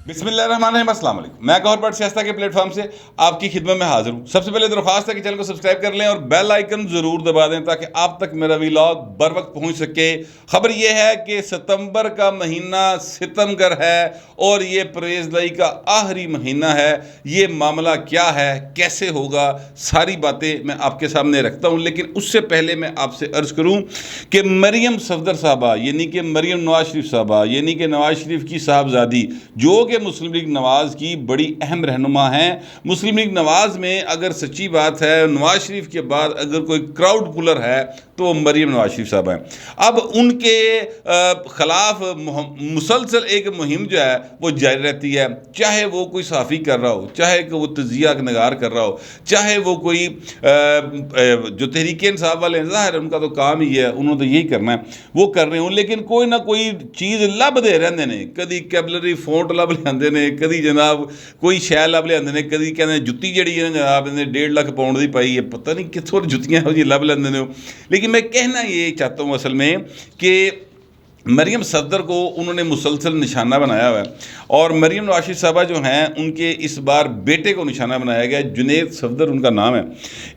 بسم اللہ الرحمن الرحیم، السلام علیکم۔ میں گور بٹ سیاستہ کے پلیٹ فارم سے آپ کی خدمت میں حاضر ہوں۔ سب سے پہلے درخواست ہے کہ چینل کو سبسکرائب کر لیں اور بیل آئیکن ضرور دبا دیں تاکہ آپ تک میرا ویلاگ بر وقت پہنچ سکے۔ خبر یہ ہے کہ ستمبر کا مہینہ ستمگر ہے اور یہ پرویز لائی کا آخری مہینہ ہے۔ یہ معاملہ کیا ہے، کیسے ہوگا، ساری باتیں میں آپ کے سامنے رکھتا ہوں، لیکن اس سے پہلے میں آپ سے عرض کروں کہ مریم صفدر صاحبہ یعنی کہ مریم نواز شریف صاحبہ یعنی کہ نواز شریف کی صاحبزادی، جو کہ مسلم لیگ نواز کی بڑی اہم رہنما ہیں۔ مسلم لیگ نواز میں اگر سچی بات ہے، نواز شریف کے بعد اگر کوئی کراؤڈ پولر ہے تو مریم نواز شریف صاحب ہیں۔ اب ان کے خلاف مسلسل ایک مہم جو ہے وہ جاری رہتی ہے، چاہے وہ کوئی صحافی کر رہا ہو، چاہے کہ وہ تجزیہ نگار کر رہا ہو، چاہے وہ کوئی جو تحریک انصاف والے ہیں، ظاہر ان کا تو کام ہی ہے، انہوں نے تو یہی کرنا ہے، وہ کر رہے ہوں، لیکن کوئی نہ کوئی چیز لب دے رہتے ہیں۔ کدی کیبلری فونٹ لب لے نے، کدی جناب کوئی شے لب لے نے، کدی کہتے جتی جڑی ہے جناب 1.5 لاکھ پاؤنڈ دی پائی ہے، پتہ نہیں کتوں جتیاں ہو جی لب لیندے ہو۔ لیکن میں کہنا یہ چاہتا ہوں اصل میں کہ مریم صفدر کو انہوں نے مسلسل نشانہ بنایا ہوا ہے، اور مریم نواز شریف صاحبہ جو ہیں ان کے اس بار بیٹے کو نشانہ بنایا گیا ہے۔ جنید صفدر ان کا نام ہے،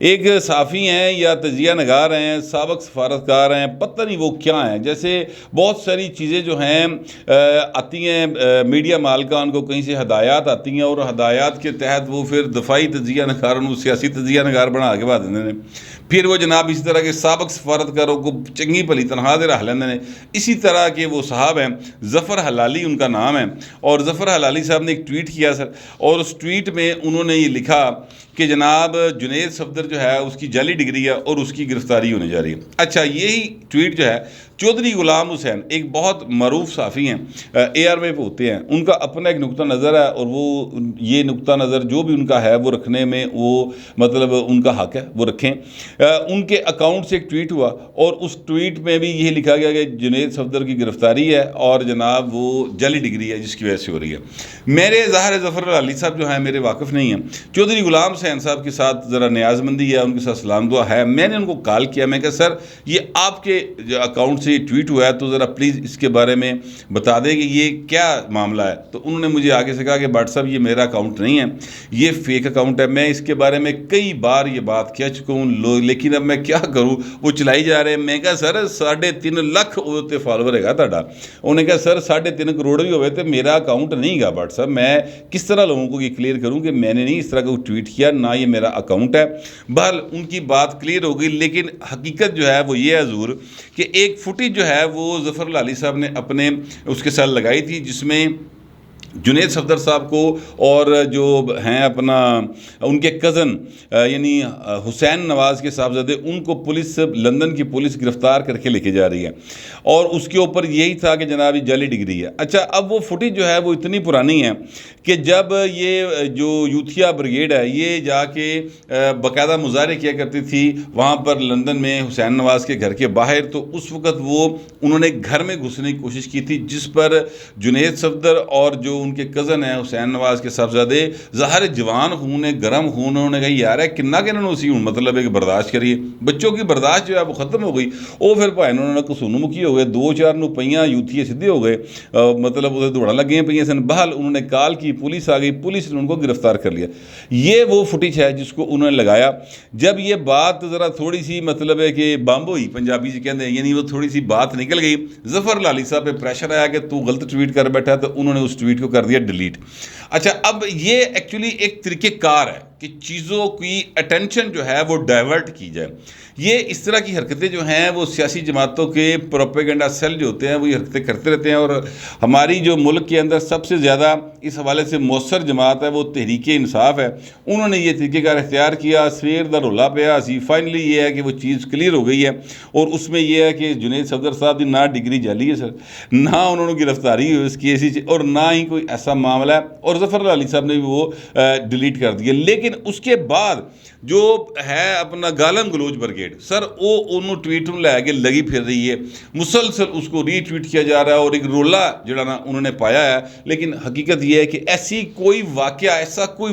ایک صحافی ہیں یا تجزیہ نگار ہیں، سابق سفارتکار ہیں، پتہ نہیں وہ کیا ہیں۔ جیسے بہت ساری چیزیں جو ہیں آتی ہیں میڈیا مالکان کو، کہیں سے ہدایات آتی ہیں، اور ہدایات کے تحت وہ پھر دفاعی تجزیہ نگاروں، سیاسی تجزیہ نگار بنا کے بعد دیندے ہیں۔ پھر وہ جناب اسی طرح کے سابق سفارتکاروں کو چنگی بھلی تنخواہ دے رکھ لیندے ہیں۔ اسی طرح کے وہ صاحب ہیں، ظفر حلالی ان کا نام ہے، اور ظفر حلالی صاحب نے ایک ٹویٹ کیا سر، اور اس ٹویٹ میں انہوں نے یہ لکھا کہ جناب جنید صفدر جو ہے اس کی جعلی ڈگری ہے اور اس کی گرفتاری ہونے جا رہی ہے۔ اچھا، یہی ٹویٹ جو ہے چودھری غلام حسین، ایک بہت معروف صحافی ہیں، ARY پہ ہوتے ہیں، ان کا اپنا ایک نقطہ نظر ہے، اور وہ یہ نقطہ نظر جو بھی ان کا ہے وہ رکھنے میں وہ مطلب ان کا حق ہے، وہ رکھیں۔ ان کے اکاؤنٹ سے ایک ٹویٹ ہوا، اور اس ٹویٹ میں بھی یہ لکھا گیا کہ جنید صفدر کی گرفتاری ہے اور جناب وہ جعلی ڈگری ہے جس کی وجہ سے ہو رہی ہے۔ میرے ظاہر ظفر حلالی صاحب جو ہیں میرے واقف نہیں ہیں، چودھری غلام حسین صاحب کے ساتھ ذرا نیاز مندی ہے، ان کے ساتھ سلام دعا ہے۔ میں نے ان کو کال کیا، میں کہا سر یہ آپ کے اکاؤنٹ سے یہ ٹویٹ ہوا ہے تو ذرا پلیز اس کے بارے میں بتا دیں کہ یہ کیا معاملہ ہے۔ تو انہوں نے مجھے آگے سے کہا کہ بٹ صاحب یہ میرا اکاؤنٹ نہیں ہے، یہ فیک اکاؤنٹ ہے، میں اس کے بارے میں کئی بار یہ بات کہہ چکا ہوں، لیکن اب میں کیا کروں، وہ چلائی جا رہے ہیں۔ میں کہا سر 3.5 لاکھ تے فالوور ہے گا تہاڈا۔ انہوں نے کہا سر 3.5 کروڑ بھی ہوئے تو میرا اکاؤنٹ نہیں گا بٹ صاحب، میں کس طرح لوگوں کو یہ کلیئر کروں کہ میں نے نہیں اس طرح کا ٹویٹ کیا، نہ یہ میرا اکاؤنٹ ہے۔ بہرحال ان کی بات کلیئر ہو گئی، لیکن حقیقت جو ہے وہ یہ ہے حضور کہ ایک فوٹیج جو ہے وہ ظفر حلالی صاحب نے اپنے اس کے ساتھ لگائی تھی، جس میں جنید صفدر صاحب کو اور جو ہیں اپنا ان کے کزن یعنی حسین نواز کے صاحبزادے، ان کو پولیس لندن کی پولیس گرفتار کر کے لے کے جا رہی ہے، اور اس کے اوپر یہی تھا کہ جناب یہ جعلی ڈگری ہے۔ اچھا، اب وہ فوٹیج جو ہے وہ اتنی پرانی ہے کہ جب یہ جو یوتھیا بریگیڈ ہے یہ جا کے باقاعدہ مظاہرے کیا کرتی تھی وہاں پر لندن میں حسین نواز کے گھر کے باہر، تو اس وقت وہ انہوں نے گھر میں گھسنے کی کوشش کی تھی، جس پر جنید صفدر اور جو ان کے کزن ہیں حسین نواز کے صاحبزادے، ظاہر جوان خون ہے، گرم خون، انہوں نے کہا یار ہے کننا کہ انہوں نے اسی مطلب ہے کہ برداشت کریے، بچوں کی برداشت جو ہے وہ ختم ہو گئی۔ وہ پھر بھائی انہوں نے کسونو مکھی ہو گئے، 2-4 نو پہیاں یوتھیے سدھے ہو گئے، مطلب اسے دوڑا لگ گئے پہیاں سن۔ بہرحال انہوں نے کال کی، پولیس آ گئی، پولیس نے ان کو گرفتار کر لیا۔ یہ وہ فوٹیج ہے جس کو انہوں نے لگایا۔ جب یہ بات ذرا تھوڑی سی مطلب ہے کہ بامب ہوئی، پنجابی سے کہتے ہیں، یعنی وہ تھوڑی سی بات نکل گئی، ظفر حلالی صاحب پہ پریشر آیا کہ تو غلط ٹویٹ کر بیٹھا، تو انہوں نے اس ٹویٹ کو کر دیا ڈیلیٹ۔ اچھا، اب یہ ایکچولی ایک طریقہ کار ہے کہ چیزوں کی اٹینشن جو ہے وہ ڈائیورٹ کی جائے۔ یہ اس طرح کی حرکتیں جو ہیں وہ سیاسی جماعتوں کے پروپیگنڈا سیل جو ہوتے ہیں وہ یہ حرکتیں کرتے رہتے ہیں، اور ہماری جو ملک کے اندر سب سے زیادہ اس حوالے سے مؤثر جماعت ہے وہ تحریک انصاف ہے۔ انہوں نے یہ طریقہ کار اختیار کیا، سویر دا رولا پیا سی، فائنلی یہ ہے کہ وہ چیز کلیئر ہو گئی ہے، اور اس میں یہ ہے کہ جنید صفدر صاحب دی نہ ڈگری جعلی ہے سر، نہ انہوں نے گرفتاری ہوئی اس کی ایسی چیز، اور نہ ہی کوئی ایسا معاملہ ہے، اور ظفر حلالی صاحب نے بھی وہ ڈیلیٹ کر دیا۔ لیکن اس کے بعد جو ہے اپنا گالم گلوچ برگیڈ سر وہ انہوں ٹویٹ لے کے لگی پھر رہی ہے، مسلسل اس کو ری ٹویٹ کیا جا رہا ہے اور ایک رولا جڑا نا انہوں نے پایا ہے، لیکن حقیقت یہ ہے کہ ایسی کوئی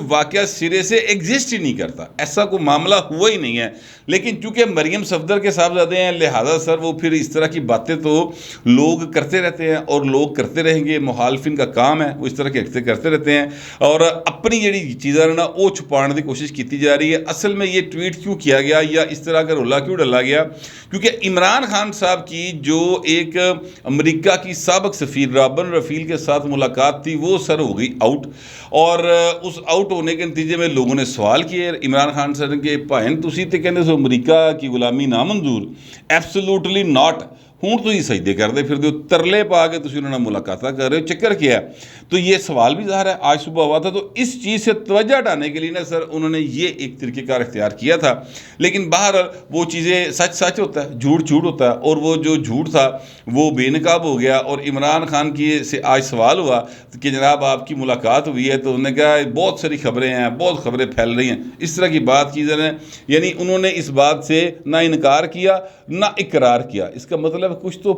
واقعہ سرے سے ایگزسٹ ہی نہیں کرتا، ایسا کوئی معاملہ ہوا ہی نہیں ہے، لیکن چونکہ مریم صفدر کے صاحبزادے ہیں لہٰذا سر وہ پھر اس طرح کی باتیں تو لوگ کرتے رہتے ہیں اور لوگ کرتے رہیں گے، مخالفین کا کام ہے وہ اس طرح کے کرتے رہتے ہیں اور اپنی جڑی چیزیں نا وہ چھپانے کی کوشش کی جا رہی ہے۔ اصل میں یہ ٹویٹ کیوں کیا گیا یا اس طرح کا رولا کیوں ڈالا گیا؟ کیونکہ عمران خان صاحب کی جو ایک امریکہ کی سابق سفیر رابن رفیل کے ساتھ ملاقات تھی وہ سر ہو گئی آؤٹ، اور اس آؤٹ ہونے کے نتیجے میں لوگوں نے سوال کیے عمران خان سر کے بھائن تسی تے کہندے سو امریکہ کی غلامی نامنظور، ایبسولوٹلی ناٹ، ہوں تو ہی سجدے کرتے پھر دے ترلے پا کے تسی انہوں نے ملاقاتیں کر رہے ہو، چکر کیا ہے؟ تو یہ سوال بھی ظاہر ہے آج صبح ہوا تھا، تو اس چیز سے توجہ ہٹانے کے لیے نا سر انہوں نے یہ ایک طریقہ کار اختیار کیا تھا، لیکن بہرحال وہ چیزیں سچ ہوتا ہے، جھوٹ ہوتا ہے، اور وہ جو جھوٹ تھا وہ بے نقاب ہو گیا، اور عمران خان کی سے آج سوال ہوا کہ جناب آپ کی ملاقات ہوئی ہے، تو انہوں نے کہا بہت ساری خبریں ہیں، بہت خبریں پھیل رہی ہیں، اس طرح کی بات کی جا رہی ہیں، یعنی انہوں نے اس بات سے نہ انکار کیا نہ اقرار کیا۔ اس کا مطلب کچھ تو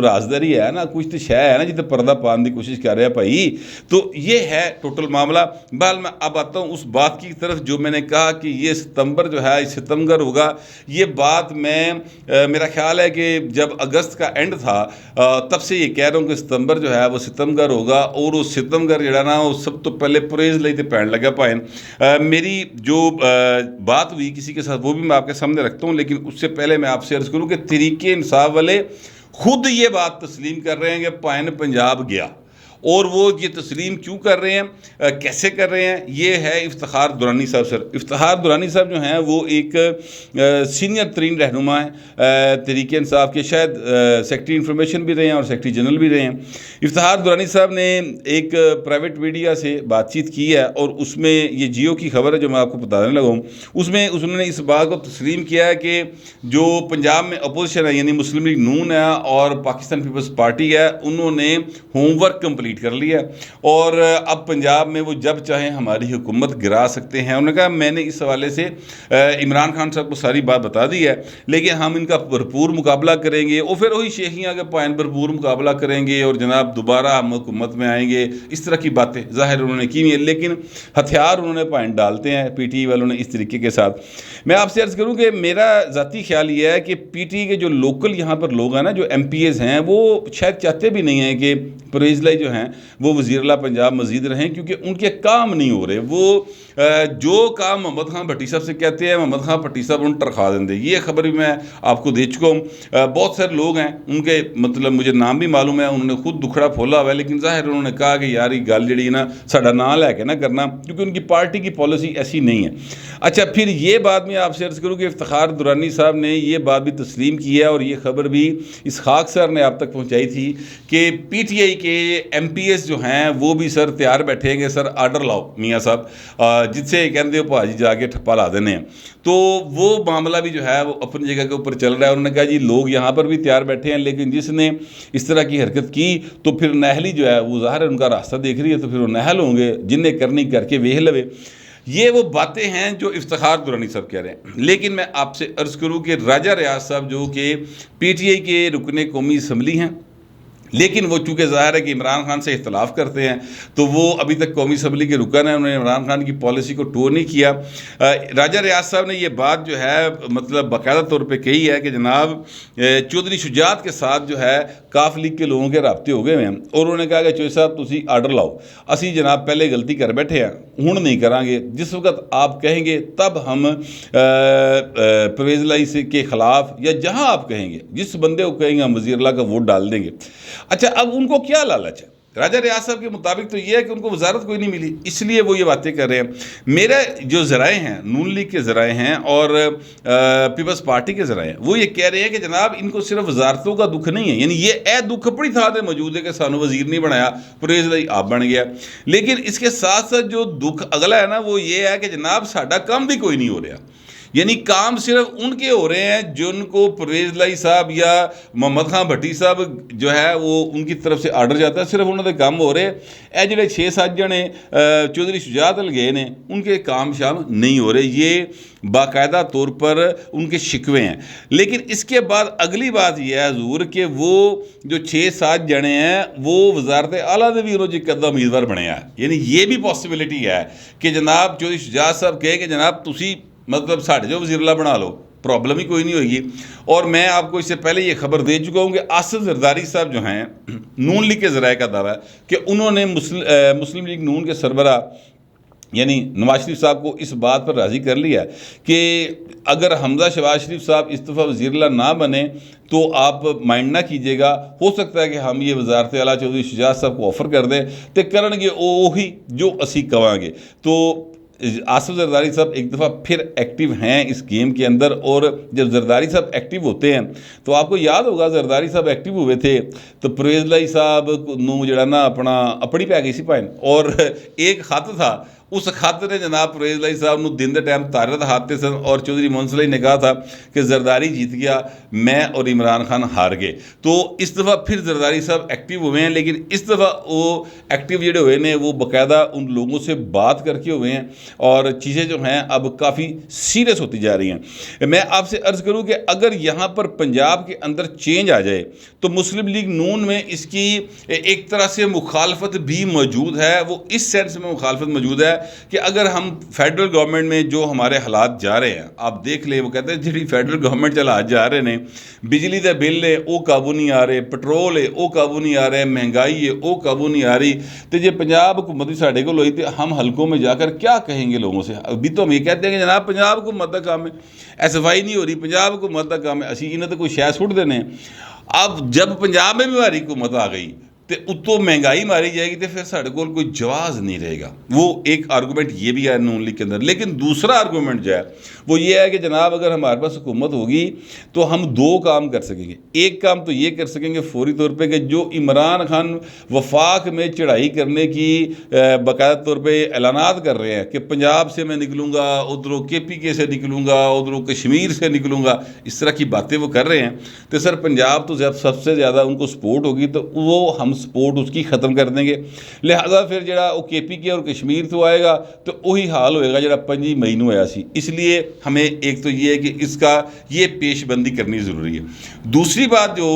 رازداری ہے نا، کچھ تو شے ہے نا جتنے پردہ پان کی کوشش کر رہے ہیں بھائی، تو یہ ہے ٹوٹل معاملہ۔ بہرحال میں اب آتا ہوں اس بات کی طرف جو میں نے کہا کہ یہ ستمبر جو ہے ستمگر ہوگا، یہ بات میرا خیال ہے کہ جب اگست کا اینڈ تھا تب سے یہ کہہ رہا ہوں کہ ستمبر جو ہے وہ ستمگر ہوگا، اور وہ ستمگر جڑا نا وہ سب تو پہلے پریز لئی تے پہن لگا پائن۔ میری جو بات ہوئی کسی کے ساتھ وہ بھی میں آپ کے سامنے رکھتا ہوں، لیکن اس سے پہلے میں آپ سے عرض کروں کہ تحریک انصاف والے خود یہ بات تسلیم کر رہے ہیں کہ پائن پنجاب گیا، اور وہ یہ تسلیم کیوں کر رہے ہیں، کیسے کر رہے ہیں؟ یہ ہے افتخار درانی صاحب سر۔ افتخار درانی صاحب جو ہیں وہ ایک سینئر ترین رہنما ہیں تحریک انصاف کے، شاید سیکرٹری انفارمیشن بھی رہے ہیں اور سیکرٹری جنرل بھی رہے ہیں۔ افتخار درانی صاحب نے ایک پرائیویٹ میڈیا سے بات چیت کی ہے، اور اس میں یہ جیو کی خبر ہے جو میں آپ کو بتانے لگا ہوں، اس میں انہوں نے اس بات کو تسلیم کیا ہے کہ جو پنجاب میں اپوزیشن ہے یعنی مسلم لیگ نون ہے اور پاکستان پیپلز پارٹی ہے، انہوں نے ہوم ورک کمپلیٹ کر لیا، اور اب پنجاب میں وہ جب چاہیں ہماری حکومت گرا سکتے ہیں۔ انہوں نے کہا میں نے اس حوالے سے عمران خان صاحب کو ساری بات بتا دی ہے، لیکن ہم ان کا بھرپور مقابلہ کریں گے، اور پھر وہی شیخیاں کے پائن بھرپور مقابلہ کریں گے اور جناب دوبارہ ہم حکومت میں آئیں گے، اس طرح کی باتیں ظاہر انہوں نے کی ہیں، لیکن ہتھیار انہوں نے پائن ڈالتے ہیں پی ٹی والوں نے اس طریقے کے ساتھ۔ میں آپ سے عرض کروں کہ میرا ذاتی خیال یہ ہے کہ پی ٹی کے جو لوکل یہاں پر لوگ ہیں نا، جو ایم پی ایز ہیں، وہ شاید چاہتے بھی نہیں ہیں کہ پرویز لائی جو ہیں وہ وزیر اعلیٰ پنجاب مزید رہیں، کیونکہ ان کے کام نہیں ہو رہے۔ وہ جو کام محمد خان بھٹی صاحب سے کہتے ہیں محمد خان بھٹی صاحب ان ٹرخا دیں دے، یہ خبر بھی میں آپ کو دے چکا ہوں۔ بہت سارے لوگ ہیں ان کے مطلب مجھے نام بھی معلوم ہے، انہوں نے خود دکھڑا پھولا ہوا ہے، لیکن ظاہر انہوں نے کہا کہ یار یہ گل جڑی نا ساڈا نام لے کے نہ کرنا، کیونکہ ان کی پارٹی کی پالیسی ایسی نہیں ہے۔ اچھا پھر یہ بات میں آپ سے عرض کروں کہ افتخار درانی صاحب نے یہ بات بھی تسلیم کی ہے، اور یہ خبر بھی اسحاق سر نے آپ تک پہنچائی تھی کہ پی ٹی آئی کے ایم پی ایس جو ہیں وہ بھی سر تیار بیٹھے ہیں کہ سر آرڈر لاؤ میاں صاحب، جس سے کہتے ہو بھاجی جا کے ٹھپا لا دینے ہیں، تو وہ معاملہ بھی جو ہے وہ اپنی جگہ کے اوپر چل رہا ہے۔ انہوں نے کہا جی لوگ یہاں پر بھی تیار بیٹھے ہیں، لیکن جس نے اس طرح کی حرکت کی تو پھر نہلی جو ہے وہ ظاہر ان کا راستہ دیکھ رہی ہے، تو پھر وہ نہل ہوں گے، جنہیں کرنی کر کے ویہ لوے۔ یہ وہ باتیں ہیں جو افتخار درانی صاحب کہہ رہے ہیں، لیکن میں آپ سے عرض کروں کہ راجہ ریاض صاحب جو کہ پی ٹی آئی کے رکن قومی اسمبلی ہیں، لیکن وہ چونکہ ظاہر ہے کہ عمران خان سے اختلاف کرتے ہیں، تو وہ ابھی تک قومی اسمبلی کے رکن ہیں، انہوں نے عمران خان کی پالیسی کو ٹور نہیں کیا۔ راجہ ریاض صاحب نے یہ بات جو ہے مطلب باقاعدہ طور پہ کہی ہے کہ جناب چودھری شجاعت کے ساتھ جو ہے کاف لیگ کے لوگوں کے رابطے ہو گئے ہیں، اور انہوں نے کہا کہ چوہدری صاحب تسی آرڈر لاؤ، اسی جناب پہلے غلطی کر بیٹھے ہیں، ہن نہیں کریں گے، جس وقت آپ کہیں گے تب ہم پرویز لائی سے کے خلاف، یا جہاں آپ کہیں گے جس بندے کو کہیں گے ہم وزیر اللہ کا ووٹ ڈال دیں گے۔ اچھا اب ان کو کیا لالچ ہے؟ راجہ ریاض صاحب کے مطابق تو یہ ہے کہ ان کو وزارت کوئی نہیں ملی، اس لیے وہ یہ باتیں کر رہے ہیں۔ میرے جو ذرائع ہیں، نون لیگ کے ذرائع ہیں اور پیپلز پارٹی کے ذرائع ہیں، وہ یہ کہہ رہے ہیں کہ جناب ان کو صرف وزارتوں کا دکھ نہیں ہے، یعنی یہ اے دکھ اپنی تھا دے موجود ہے کہ سانو وزیر نہیں بنایا، پرویز لائی آپ بن گیا، لیکن اس کے ساتھ ساتھ جو دکھ اگلا ہے نا وہ یہ ہے کہ جناب ساڈا کام بھی کوئی نہیں ہو رہا۔ یعنی کام صرف ان کے ہو رہے ہیں جن کو پرویز لائی صاحب یا محمد خان بھٹی صاحب جو ہے وہ ان کی طرف سے آرڈر جاتا ہے، صرف انہوں نے کام ہو رہے. اے جڑے 6-7 جنے چودھری شجاعت گئے نے ان کے کام شام نہیں ہو رہے، یہ باقاعدہ طور پر ان کے شکوے ہیں. لیکن اس کے بعد اگلی بات یہ ہے حضور کہ وہ جو 6-7 جنے ہیں وہ وزارت اعلیٰ دے بھی انہوں جی قدہ امیدوار بنے ہیں. یعنی یہ بھی پاسبلٹی ہے کہ جناب چودھری شجاعت صاحب کہے کہ جناب تسی مطلب ساڑھے جو وزیر اللہ بنا لو، پرابلم ہی کوئی نہیں ہوئی. اور میں آپ کو اس سے پہلے یہ خبر دے چکا ہوں کہ آصف زرداری صاحب جو ہیں نون لیگ کے ذرائع کا دعویٰ ہے کہ انہوں نے مسلم لیگ نون کے سربراہ یعنی نواز شریف صاحب کو اس بات پر راضی کر لیا ہے کہ اگر حمزہ شہباز شریف صاحب اس دفعہ وزیر اللہ نہ بنے تو آپ مائنڈ نہ کیجیے گا، ہو سکتا ہے کہ ہم یہ وزارت اعلیٰ چودھری شجاعت صاحب کو آفر کر دیں تو کرن گے وہی جو اسی کہاں گے. تو آصف زرداری صاحب ایک دفعہ پھر ایکٹیو ہیں اس گیم کے اندر. اور جب زرداری صاحب ایکٹیو ہوتے ہیں تو آپ کو یاد ہوگا زرداری صاحب ایکٹیو ہوئے تھے تو پرویز لائی صاحب نو جڑا نا اپنی پہ گئی سی پائن، اور ایک خط تھا، اس خط نے جناب پرویز لائی صاحب نو دن دے ٹائم تارت ہاتھتے سن اور چودھری منصلح نے کہا تھا کہ زرداری جیت گیا، میں اور عمران خان ہار گئے. تو اس دفعہ پھر زرداری صاحب ایکٹیو ہوئے ہیں، لیکن اس دفعہ وہ ایکٹیو جڑے ہوئے ہیں وہ باقاعدہ ان لوگوں سے بات کر کے ہوئے ہیں اور چیزیں جو ہیں اب کافی سیریس ہوتی جا رہی ہیں. میں آپ سے عرض کروں کہ اگر یہاں پر پنجاب کے اندر چینج آ جائے تو مسلم لیگ نون میں اس کی ایک طرح سے مخالفت بھی موجود ہے. وہ اس سینس میں مخالفت موجود ہے کہ اگر ہم فیڈرل گورنمنٹ میں جو ہمارے حالات جا رہے ہیں آپ دیکھ لیں، وہ کہتے ہیں جی فیڈرل گورنمنٹ حالات جا رہے ہیں، بجلی دے بل ہے وہ قابو نہیں آ رہے، پٹرول ہے وہ قابو نہیں آ رہے، مہنگائی ہے وہ قابو نہیں آ رہی. تو جی پنجاب حکومت بھی ساڑھے کو لوئی تو ہم حلقوں میں جا کر کیا کہیں گے لوگوں سے؟ ابھی تو ہم یہ کہتے ہیں کہ جناب پنجاب حکومت کا کام ہے، صفائی نہیں ہو رہی، پنجاب حکومت کا کام ہے، اسی انہیں تو کوئی شے سٹ دینے. اب جب پنجاب میں بھی ہماری حکومت آ گئی تو اتوں مہنگائی ماری جائے گی تو پھر ساڑھے کو کوئی جواز نہیں رہے گا. وہ ایک آرگومنٹ یہ بھی ہے نون لیگ کے اندر. لیکن دوسرا آرگومنٹ جو ہے وہ یہ ہے کہ جناب اگر ہمارے پاس حکومت ہوگی تو ہم 2 کام کر سکیں گے. ایک کام تو یہ کر سکیں گے فوری طور پہ کہ جو عمران خان وفاق میں چڑھائی کرنے کی باقاعدہ طور پہ اعلانات کر رہے ہیں کہ پنجاب سے میں نکلوں گا، ادھروں KPK سے نکلوں گا، ادھروں کشمیر سے نکلوں گا، اس طرح کی باتیں وہ کر رہے ہیں. تو سر پنجاب تو سب سے زیادہ ان کو سپورٹ ہوگی تو وہ ہم سپورٹ اس کی ختم کر دیں گے. لہذا پھر جڑا وہ KPK اور کشمیر تو آئے گا تو وہی حال ہوئے گا جڑا 5 مئی نو آیا سی. اس لیے ہمیں ایک تو یہ ہے کہ اس کا یہ پیش بندی کرنی ضروری ہے. دوسری بات جو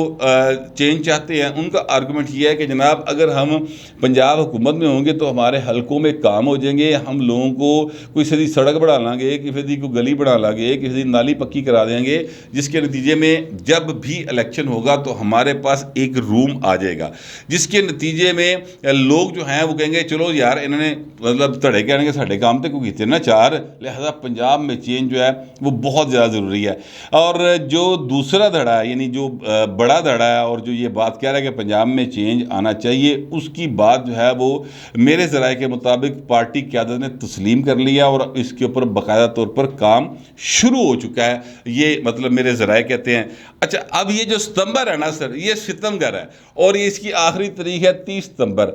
چینج چاہتے ہیں ان کا آرگومنٹ یہ ہے کہ جناب اگر ہم پنجاب حکومت میں ہوں گے تو ہمارے حلقوں میں کام ہو جائیں گے، ہم لوگوں کو کوئی سیدھی سڑک بنا لیں گے، کسی کو گلی بنا لیں گے، کسی نالی پکی کرا دیں گے، جس کے نتیجے میں جب بھی الیکشن ہوگا تو ہمارے پاس ایک روم آ جائے گا، جس کے نتیجے میں لوگ جو ہیں وہ کہیں گے چلو یار انہوں نے مطلب تھڑے کہنے کے ساڑھے کام تے کوئی کیتے نہ 4. لہذا پنجاب میں چینج جو ہے وہ بہت زیادہ ضروری ہے. اور جو دوسرا دھڑا ہے یعنی جو بڑا دھڑا ہے اور جو یہ بات کہہ رہا ہے کہ پنجاب میں چینج آنا چاہیے، اس کی بات جو ہے وہ میرے ذرائع کے مطابق پارٹی قیادت نے تسلیم کر لیا اور اس کے اوپر باقاعدہ طور پر کام شروع ہو چکا ہے. یہ مطلب میرے ذرائع کہتے ہیں. اچھا اب یہ جو ستمبر ہے نا سر، یہ ستمبر ہے اور یہ اس کی آخری تاریخ ہے 30 ستمبر.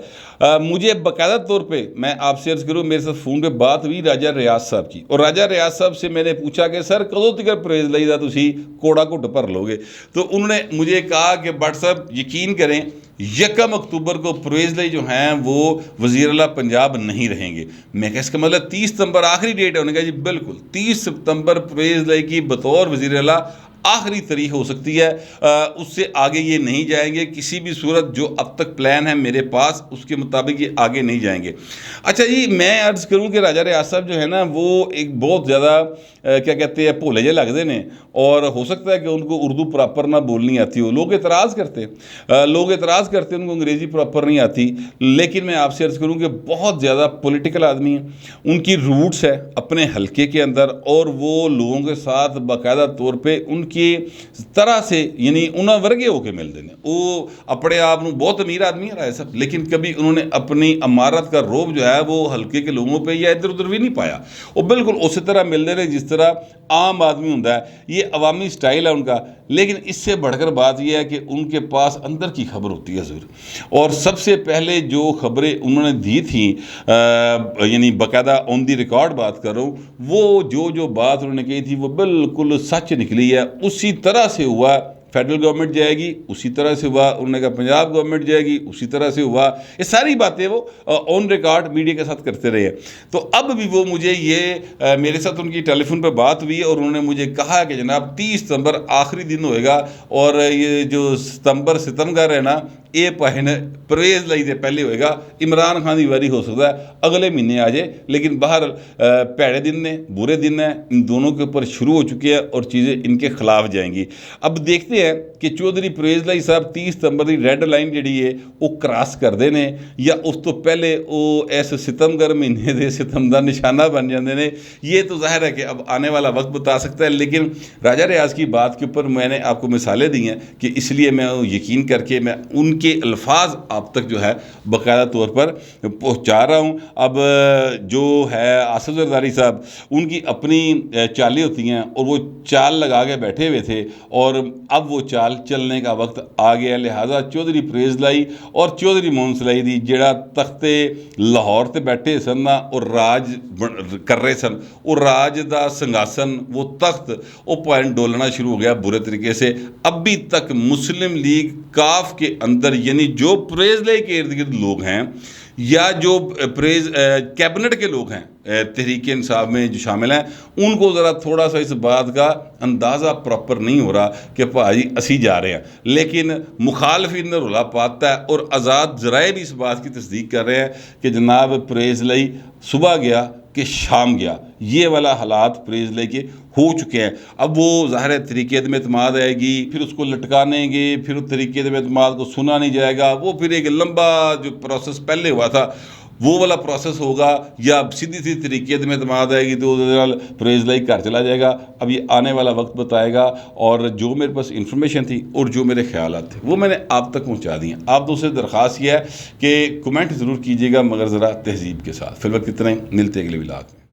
مجھے باقاعدہ طور پہ میں آپ سے عرض کروں میرے ساتھ فون پہ بات ہوئی راجہ ریاض صاحب کی، اور راجہ ریاض صاحب سے میں نے پوچھا کہ سر کدوں تک پرویز لائی دا تسی کوڑا گھٹ بھر لو گے؟ تو انہوں نے مجھے کہا کہ بٹ صاحب یقین کریں 1 اکتوبر کو پرویز لائی جو ہیں وہ وزیر اعلیٰ پنجاب نہیں رہیں گے. میں کہا اس کا مطلب 30 ستمبر آخری ڈیٹ ہے؟ انہوں نے کہا جی بالکل 30 ستمبر پرویز لائی کی بطور وزیر اعلیٰ آخری تاریخ ہو سکتی ہے، اس سے آگے یہ نہیں جائیں گے کسی بھی صورت. جو اب تک پلان ہے میرے پاس اس کے مطابق یہ آگے نہیں جائیں گے. اچھا جی میں عرض کروں کہ راجہ ریاض صاحب جو ہے نا وہ ایک بہت زیادہ کیا کہتے ہیں بھولے جے لگتے ہیں، اور ہو سکتا ہے کہ ان کو اردو پراپر نہ بولنی آتی ہو. لوگ اعتراض کرتے ان کو انگریزی پراپر نہیں آتی. لیکن میں آپ سے عرض کروں کہ بہت زیادہ پولیٹیکل آدمی ہیں، ان کی روٹس ہے اپنے حلقے کے اندر اور وہ لوگوں کے ساتھ باقاعدہ طور پہ ان کی طرح سے یعنی انہوں ورگے ہو کے ملتے ہیں. وہ اپنے آپ بہت امیر آدمی ہے رائے صاحب, لیکن کبھی انہوں نے اپنی امارت کا روب جو ہے وہ ہلکے کے لوگوں پہ یا ادھر ادھر بھی نہیں پایا. وہ بالکل اسی طرح ملتے رہے جس طرح عام آدمی ہوتا ہے. یہ عوامی سٹائل ہے ان کا, لیکن اس سے بڑھ کر بات یہ ہے کہ ان کے پاس اندر کی خبر ہوتی ہے ضرور. اور سب سے پہلے جو خبریں انہوں نے دی تھیں یعنی باقاعدہ آن دی ریکارڈ بات کر رہا ہوں, وہ جو بات انہوں نے کہی تھی وہ بالکل سچ نکلی ہے. اسی طرح سے ہوا. فیڈرل گورنمنٹ جائے گی اسی طرح سے ہوا, انہوں نے کہا پنجاب گورنمنٹ جائے گی اسی طرح سے ہوا. یہ ساری باتیں وہ آن ریکارڈ میڈیا کے ساتھ کرتے رہے. تو اب بھی وہ مجھے یہ میرے ساتھ ان کی ٹیلی فون پہ بات ہوئی اور انہوں نے مجھے کہا کہ جناب 30 ستمبر آخری دن ہوئے گا, اور یہ جو ستمبر ہے نا یہ پرویز لائی سے پہلے ہوئے گا. عمران خان کی واری ہو سکتا ہے اگلے مہینے آ جائے, لیکن باہر پیڑے دن نے برے دن ہیں ان دونوں کے اوپر شروع ہو چکے ہیں اور چیزیں ان کے خلاف جائیں گی. اب دیکھتے ہیں کہ چودھری پرویز لائی صاحب 30 ستمبر کی ریڈ لائن جڑی ہے وہ کراس کرتے ہیں یا اس تو پہلے وہ اس ستمبر مہینے دے ستم دا نشانہ بن جاتے ہیں. یہ تو ظاہر ہے کہ اب آنے والا وقت بتا سکتا ہے, لیکن راجہ ریاض کی بات کے اوپر میں نے آپ کو مثالیں دی ہیں کہ اس لیے میں یقین کر کے میں ان کے الفاظ آپ تک جو ہے باقاعدہ طور پر پہنچا رہا ہوں. اب جو ہے آصف زرداری صاحب ان کی اپنی چالیں ہوتی ہیں اور وہ چال لگا کے بیٹھے ہوئے تھے, اور اب وہ چال چلنے کا وقت آ گیا. لہٰذا چودھری پرویز لائی اور چودھری محمد سلائی دی جڑا تختے لاہور تے بیٹھے سن اور راج کر رہے سن, اور راج دا سنگھاسن وہ تخت وہ پوائنٹ ڈولنا شروع ہو گیا برے طریقے سے. ابھی تک مسلم لیگ کاف کے اندر یعنی جو پرویز لائی کے ارد گرد لوگ ہیں یا جو کیبنٹ کے لوگ ہیں تحریک انصاف میں جو شامل ہیں, ان کو ذرا تھوڑا سا اس بات کا اندازہ پراپر نہیں ہو رہا کہ بھائی اسی جا رہے ہیں, لیکن مخالفین نے رولا پاتا ہے اور آزاد ذرائع بھی اس بات کی تصدیق کر رہے ہیں کہ جناب پرویز لائی صبح گیا کہ شام گیا. یہ والا حالات پرویز لائی کے ہو چکے ہیں. اب وہ ظاہر طریقے میں اعتماد آئے گی, پھر اس کو لٹکانیں گے, پھر طریقے میں اعتماد کو سنا نہیں جائے گا, وہ پھر ایک لمبا جو پروسیس پہلے ہوا تھا وہ والا پروسیس ہوگا, یا سیدھی طریقے میں اعتماد آئے گی تو پرویز لائی گھر چلا جائے گا. اب یہ آنے والا وقت بتائے گا, اور جو میرے پاس انفارمیشن تھی اور جو میرے خیالات تھے وہ میں نے آپ تک پہنچا دی ہیں. آپ دوسرے درخواست یہ ہے کہ کمنٹ ضرور کیجیے گا مگر ذرا تہذیب کے ساتھ. فی الوقت اتنا ہی, ملتے اگلے ولاگ میں.